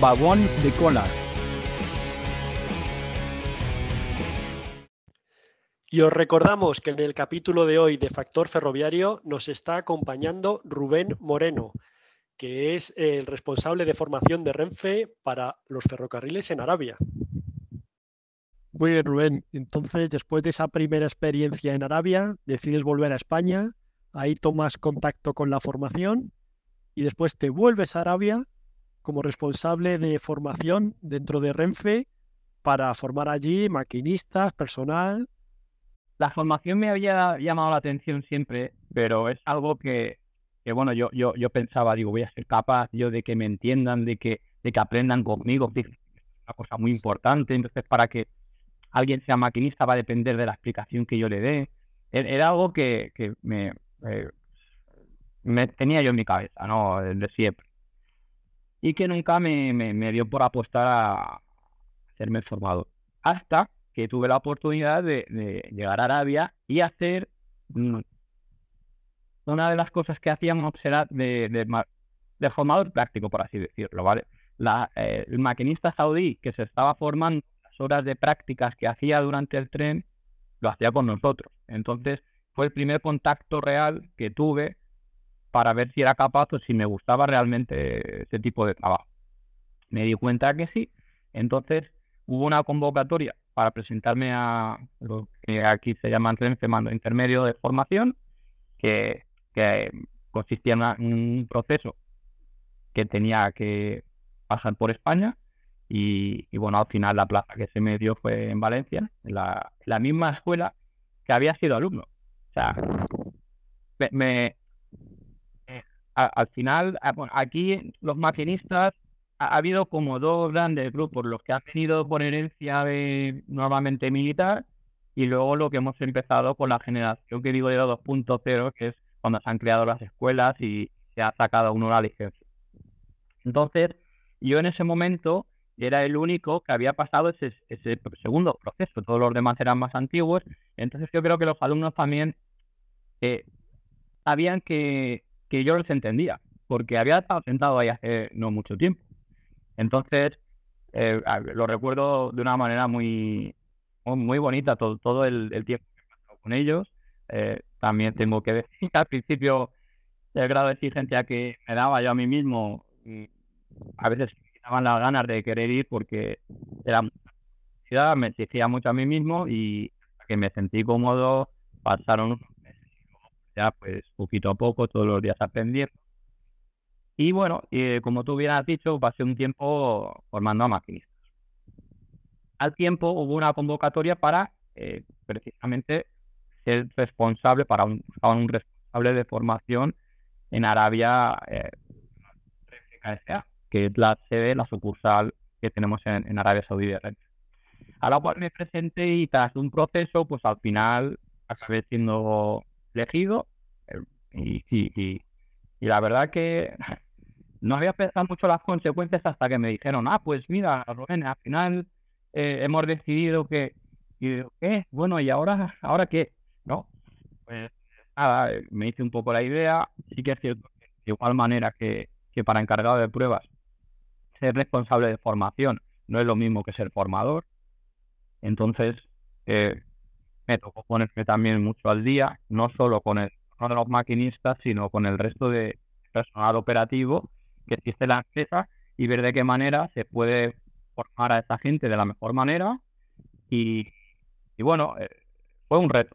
Vagón de cola. Y os recordamos que en el capítulo de hoy de Factor Ferroviario nos está acompañando Rubén Moreno, que es el responsable de formación de Renfe para los ferrocarriles en Arabia. Muy bien, Rubén. Entonces, después de esa primera experiencia en Arabia, decides volver a España, ahí tomas contacto con la formación y después te vuelves a Arabia como responsable de formación dentro de Renfe para formar allí maquinistas, personal. La formación me había llamado la atención siempre, pero es algo que bueno, yo pensaba, digo, voy a ser capaz yo de que me entiendan, de que aprendan conmigo, que es una cosa muy importante. Entonces, para que alguien sea maquinista va a depender de la explicación que yo le dé. Era algo que me tenía yo en mi cabeza, ¿no? De siempre. Y que nunca me dio por apostar a hacerme formador. Hasta que tuve la oportunidad de llegar a Arabia y hacer una de las cosas que hacíamos era de formador práctico, por así decirlo, ¿vale? El maquinista saudí que se estaba formando, las horas de prácticas que hacía durante el tren, lo hacía con nosotros. Entonces, fue el primer contacto real que tuve para ver si era capaz o si me gustaba realmente ese tipo de trabajo. Me di cuenta que sí. Entonces, hubo una convocatoria para presentarme a lo que aquí se llama Renfe Mando Intermedio de Formación, que consistía en un proceso que tenía que pasar por España y bueno, al final la plaza que se me dio fue en Valencia, en la misma escuela que había sido alumno. O sea, al final, bueno, aquí los maquinistas ha habido como dos grandes grupos, los que han venido por herencia normalmente militar y luego lo que hemos empezado con la generación que digo de 2.0, que es cuando se han creado las escuelas y se ha sacado uno la licencia. Entonces, yo en ese momento era el único que había pasado ese segundo proceso, todos los demás eran más antiguos. Entonces yo creo que los alumnos también sabían que yo los entendía, porque había estado sentado ahí hace no mucho tiempo. Entonces, lo recuerdo de una manera muy bonita todo el tiempo que he pasado con ellos. También tengo que decir que al principio el grado de exigencia que me daba yo a mí mismo, a veces me quitaban las ganas de querer ir porque me exigía mucho a mí mismo y hasta que me sentí cómodo pasaron unos meses y luego ya pues poquito a poco todos los días aprendiendo. Y bueno, como tú hubieras dicho, pasé un tiempo formando a maquinistas. Al tiempo hubo una convocatoria para precisamente ser responsable, para un responsable de formación en Arabia, KSA, que es la sede, la sucursal que tenemos en Arabia Saudí de Renfe. A la cual me presenté y tras un proceso, pues al final acabé siendo elegido y la verdad que no había pensado mucho las consecuencias hasta que me dijeron, pues mira, Rubén, al final hemos decidido que... Y digo, ¿qué? Bueno, ¿y ahora qué? ¿No? Pues nada, me hice un poco la idea. Sí que es cierto que de igual manera que para encargado de pruebas, ser responsable de formación no es lo mismo que ser formador. Entonces, me tocó ponerme también mucho al día, no solo con de los maquinistas, sino con el resto de personal operativo que existe en la empresa y ver de qué manera se puede formar a esa gente de la mejor manera. Y bueno, fue un reto.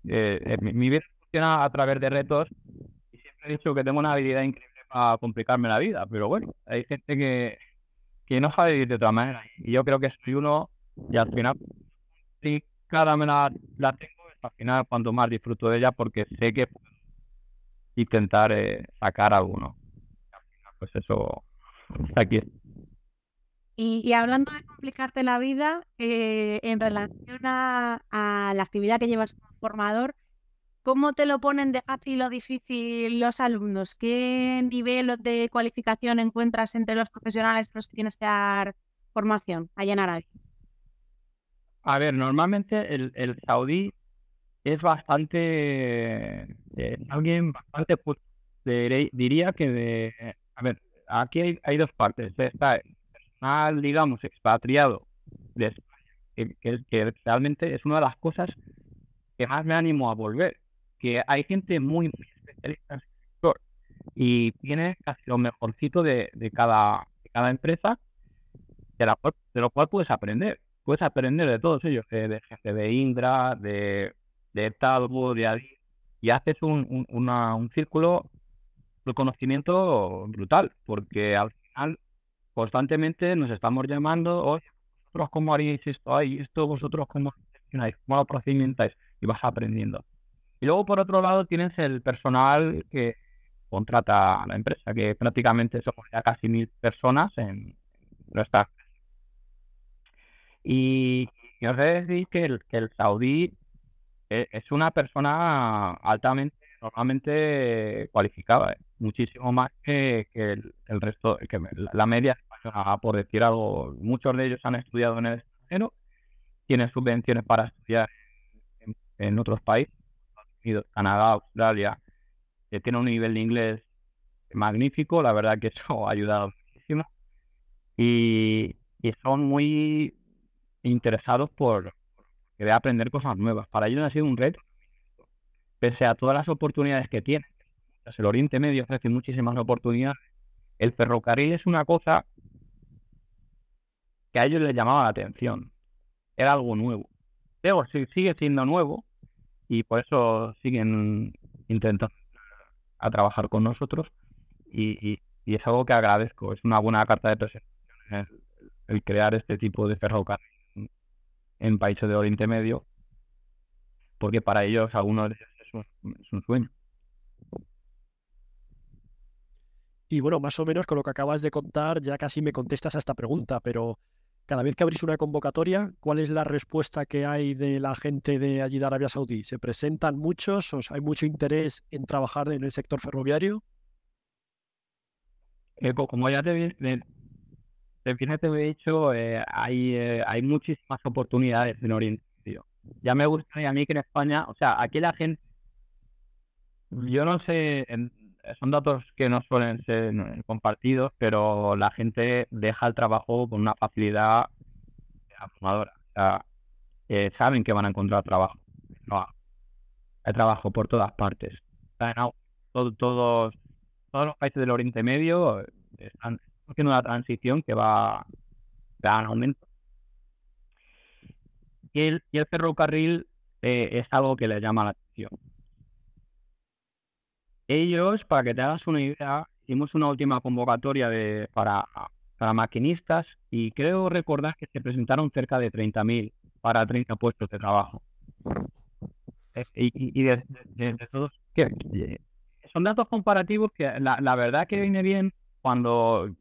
Mi vida funciona a través de retos y siempre he dicho que tengo una habilidad increíble para complicarme la vida, pero bueno, hay gente que no sabe vivir de otra manera y yo creo que soy uno y al final sí, cada me la tengo, al final cuanto más disfruto de ella porque sé que puedo intentar sacar alguno. Al final, pues eso, aquí. Y hablando de complicarte la vida, en relación a la actividad que llevas como formador, ¿cómo te lo ponen de fácil o difícil los alumnos? ¿Qué nivel de cualificación encuentras entre los profesionales los que tienes que dar formación allá en Arabia? A ver, normalmente el saudí es bastante, alguien bastante, diría que a ver, aquí hay dos partes. Está personal, digamos, expatriado de España, que realmente es una de las cosas que más me animo a volver, que hay gente muy especialista en el sector y tiene casi lo mejorcito de cada empresa, de lo cual puedes aprender. Puedes aprender de todos ellos, de jefe de Indra, de Talbot, de Adif, y haces un círculo de conocimiento brutal, porque al final constantemente nos estamos llamando, oye, vosotros cómo haríais esto, ay, esto vosotros cómo gestionáis, cómo lo procedimentáis, y vas aprendiendo. Y luego, por otro lado, tienes el personal que contrata a la empresa, que prácticamente somos ya casi 1000 personas en nuestra. Y os he de decir que el saudí es una persona altamente, normalmente cualificada, muchísimo más que el resto, la media española, por decir algo. Muchos de ellos han estudiado en el extranjero, tienen subvenciones para estudiar en otros países, Estados Unidos, Canadá, Australia, que tienen un nivel de inglés magnífico, la verdad que eso ha ayudado muchísimo, y son muy interesados por querer aprender cosas nuevas. Para ellos ha sido un reto, pese a todas las oportunidades que tienen. El Oriente Medio ofrece muchísimas oportunidades. El ferrocarril es una cosa que a ellos les llamaba la atención. Era algo nuevo. Luego sigue siendo nuevo y por eso siguen intentando a trabajar con nosotros y es algo que agradezco. Es una buena carta de presentación el crear este tipo de ferrocarril en países de Oriente Medio, porque para ellos, algunos de ellos, es un sueño. Y bueno, más o menos con lo que acabas de contar ya casi me contestas a esta pregunta, pero cada vez que abrís una convocatoria, ¿cuál es la respuesta que hay de la gente de allí de Arabia Saudí? ¿Se presentan muchos? ¿O sea, hay mucho interés en trabajar en el sector ferroviario? Como ya te he dicho, hay muchísimas oportunidades en Oriente Medio. Ya me gustaría a mí que en España, o sea, aquí la gente, yo no sé, son datos que no suelen ser compartidos, pero la gente deja el trabajo con una facilidad abrumadora. O sea, saben que van a encontrar trabajo. No, hay trabajo por todas partes. Todos los países del Oriente Medio están haciendo una transición que va en aumento. Y el ferrocarril es algo que les llama la atención. Ellos, para que te hagas una idea, hicimos una última convocatoria para maquinistas y creo recordar que se presentaron cerca de 30.000 para 30 puestos de trabajo. Y de todos, son datos comparativos que la verdad que viene bien cuando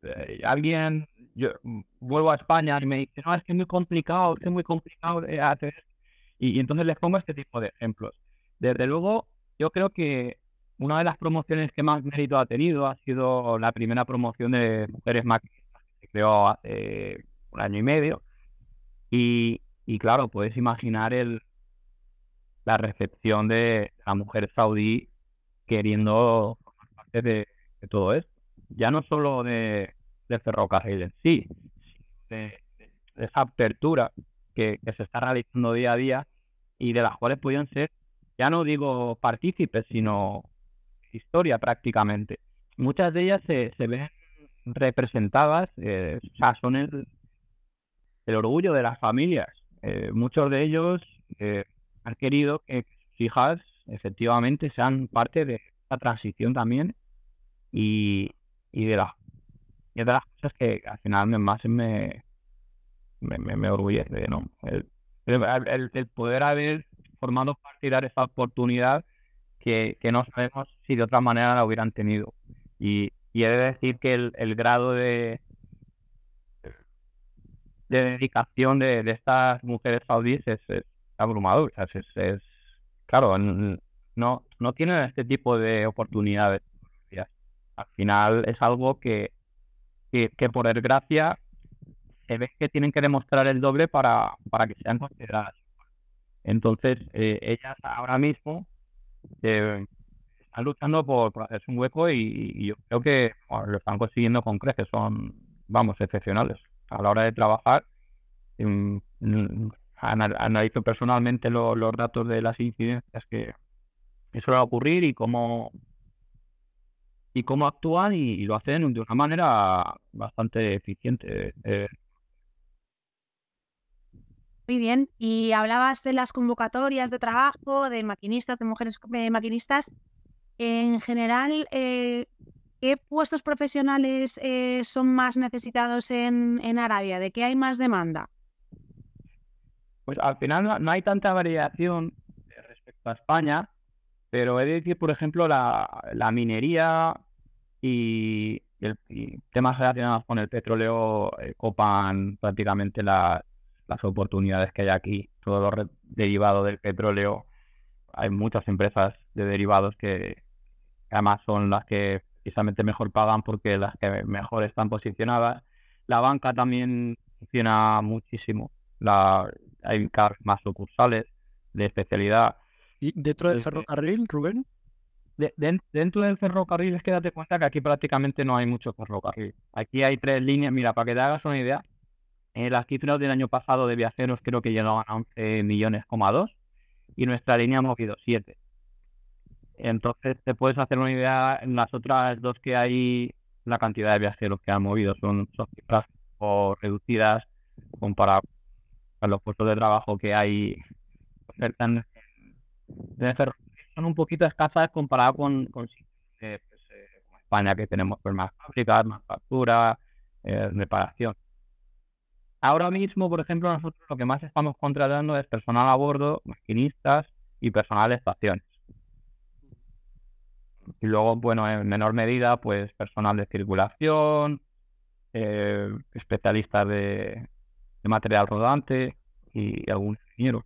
yo vuelvo a España y me dice, no, es que es muy complicado hacer. Y entonces les pongo este tipo de ejemplos. Desde luego, yo creo que una de las promociones que más mérito ha tenido ha sido la primera promoción de mujeres maquinistas que se creó hace 1 año y medio. Y claro, puedes imaginar la recepción de la mujer saudí queriendo formar parte de todo esto. Ya no solo de ferrocarril en sí, de esa apertura que se está realizando día a día y de las cuales podían ser, ya no digo partícipes, sino historia prácticamente. Muchas de ellas se ven representadas, o sea, son el orgullo de las familias. Muchos de ellos han querido que sus hijas efectivamente sean parte de esta transición también y de las cosas que al final más me orgullece, ¿no? El poder haber formado parte y dar esa oportunidad que no sabemos si de otra manera la hubieran tenido. Y he de decir que el grado de dedicación de estas mujeres saudíes es abrumador. O sea, claro, no tienen este tipo de oportunidades. Al final es algo que por desgracia se ve que tienen que demostrar el doble para que sean consideradas. Entonces, ellas ahora mismo están luchando por hacerse un hueco y yo creo que lo están consiguiendo con creces, son, vamos, excepcionales. a la hora de trabajar, analizo personalmente los datos de las incidencias que suelen ocurrir y cómo actúan, y lo hacen de una manera bastante eficiente. Muy bien. Y hablabas de las convocatorias de trabajo, de maquinistas, de mujeres maquinistas. En general, ¿qué puestos profesionales son más necesitados en Arabia? ¿De qué hay más demanda? Pues al final no hay tanta variación respecto a España, pero he de decir, por ejemplo, la minería y temas relacionados con el petróleo copan prácticamente las oportunidades que hay aquí. Todo lo derivado del petróleo, hay muchas empresas de derivados que además son las que precisamente mejor pagan porque las que mejor están posicionadas. La banca también funciona muchísimo. Hay cada vez más sucursales de especialidad. ¿Y dentro del ferrocarril, Rubén? Dentro del ferrocarril, es que date cuenta que aquí prácticamente no hay mucho ferrocarril. Aquí hay 3 líneas. Mira, para que te hagas una idea, las cifras del año pasado de viajeros creo que llegaban a 11,2 millones, y nuestra línea ha movido 7. Entonces te puedes hacer una idea. En las otras 2 que hay, la cantidad de viajeros que han movido son cifras reducidas comparado a los puestos de trabajo que hay cerca en el ferrocarril. Son un poquito escasas comparado con como España, que tenemos pues más fábricas, más factura, reparación. Ahora mismo, por ejemplo, nosotros lo que más estamos contratando es personal a bordo, maquinistas y personal de estaciones. Y luego, bueno, en menor medida, pues personal de circulación, especialistas de material rodante y algún ingeniero.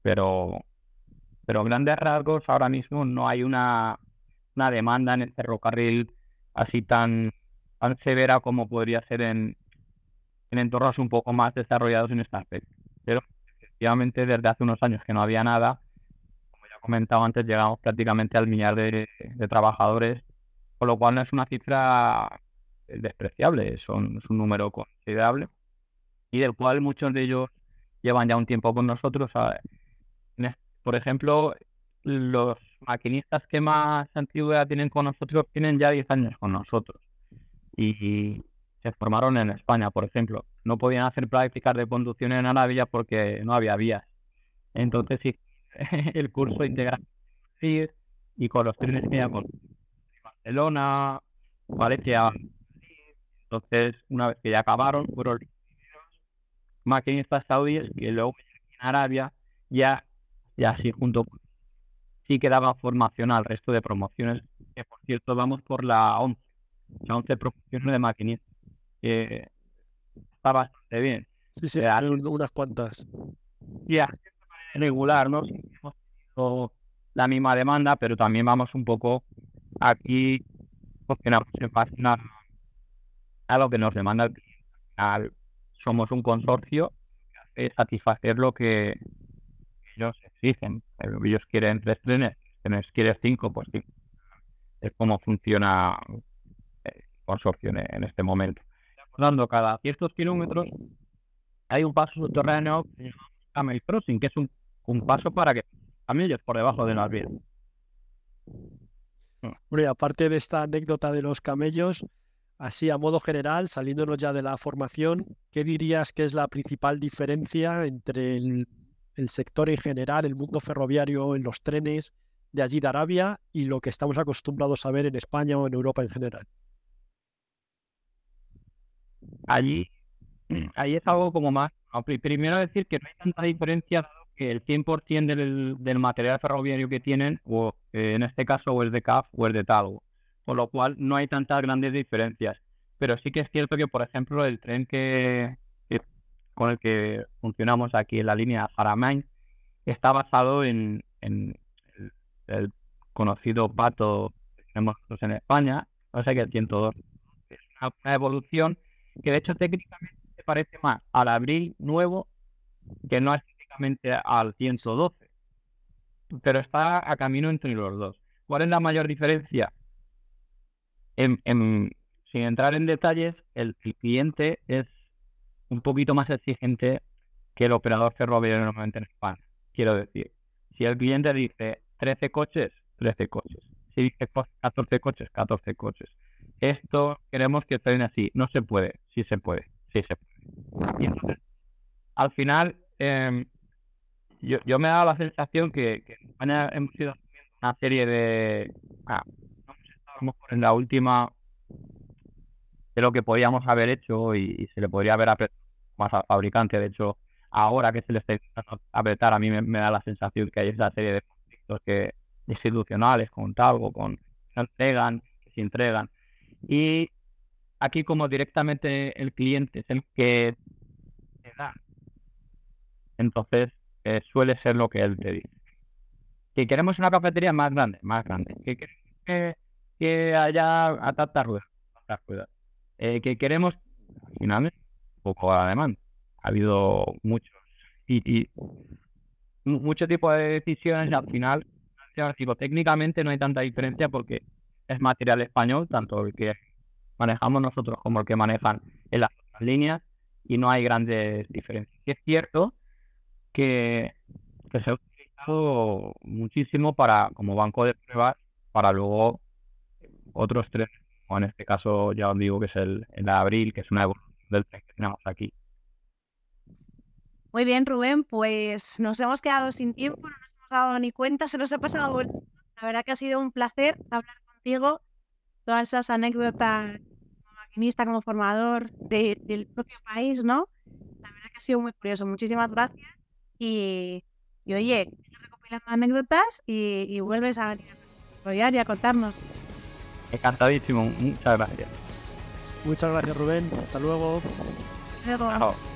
Pero grandes rasgos, ahora mismo no hay una demanda en el ferrocarril así tan severa como podría ser en entornos un poco más desarrollados en este aspecto. Pero efectivamente, desde hace unos años que no había nada, como ya he comentado antes, llegamos prácticamente al millar de trabajadores, con lo cual no es una cifra despreciable, es un número considerable, y del cual muchos de ellos llevan ya un tiempo con nosotros. Por ejemplo, los maquinistas que más antigüedad tienen con nosotros tienen ya 10 años con nosotros y se formaron en España, por ejemplo. No podían hacer prácticas de conducción en Arabia porque no había vías. Entonces, sí, el curso integral y con los trenes que con Barcelona, Valencia. Entonces, una vez que ya acabaron, fueron maquinistas saudíes y luego en Arabia ya así junto sí que daba formación al resto de promociones, que por cierto vamos por la 11 promociones de maquinistas, que está bastante bien. Sí, unas cuantas. Ya, regular, ¿no? Hemos tenido la misma demanda, pero también vamos un poco aquí, funcionamos en base a lo que nos demanda el cliente. Al final, somos un consorcio que hace satisfacer lo que ellos exigen. Ellos quieren 3 trenes, quieres 5, pues 5. Es como funciona el consorcio en este momento. Dando cada ciertos kilómetros hay un paso subterráneo que se llama Camel Crossing, que es un paso para que camellos por debajo de las vías. Bueno, y aparte de esta anécdota de los camellos, así a modo general, saliéndonos ya de la formación, ¿qué dirías que es la principal diferencia entre el sector en general, el mundo ferroviario en los trenes de allí de Arabia y lo que estamos acostumbrados a ver en España o en Europa en general? Allí es algo como más. Primero decir que no hay tanta diferencia, dado que el 100% del material ferroviario que tienen, o en este caso, o es de CAF o es de Talgo, con lo cual no hay tantas grandes diferencias. Pero sí que es cierto que, por ejemplo, el tren con el que funcionamos aquí en la línea Haramain está basado en el conocido pato que tenemos nosotros en España, o sea que el 102 es una evolución que de hecho técnicamente se parece más al Abril nuevo que no estéticamente al 112, pero está a camino entre los dos. ¿Cuál es la mayor diferencia? Sin entrar en detalles, el cliente es un poquito más exigente que el operador ferroviario normalmente en España. Quiero decir, si el cliente dice 13 coches, 13 coches. Si dice 14 coches, 14 coches. Esto queremos que estén así. No se puede. Sí se puede. Sí se puede. Y entonces, al final, yo me he dado la sensación que en España hemos ido haciendo una serie de... no hemos estado a lo mejor en la última de lo que podíamos haber hecho y se le podría haber apretado más al fabricante. De hecho, ahora que se le está intentando apretar, a mí me da la sensación que hay esa serie de conflictos institucionales con Talgo, con que se entregan, que se entregan. Y aquí, como directamente el cliente es el que te da, entonces suele ser lo que él te dice. Que queremos una cafetería más grande, que queremos que haya tantas ruedas. Que queremos, al final es un poco alemán. Ha habido muchos mucho tipo de decisiones y al final, digo, técnicamente no hay tanta diferencia porque es material español, tanto el que manejamos nosotros como el que manejan en las otras líneas, y no hay grandes diferencias. Y es cierto que se ha utilizado muchísimo como banco de pruebas para luego otros tres, o en este caso ya os digo que es el Abril, que es una evolución del tren que tenemos aquí. Muy bien, Rubén, pues nos hemos quedado sin tiempo, no nos hemos dado ni cuenta, se nos ha pasado volando. La verdad que ha sido un placer hablar contigo, todas esas anécdotas como maquinista, como formador del propio país, ¿no? La verdad que ha sido muy curioso, muchísimas gracias. Y oye, recopilando anécdotas y vuelves a venir a desarrollar y a contarnos. Encantadísimo, muchas gracias. Muchas gracias, Rubén. Hasta luego. Luego. Chao.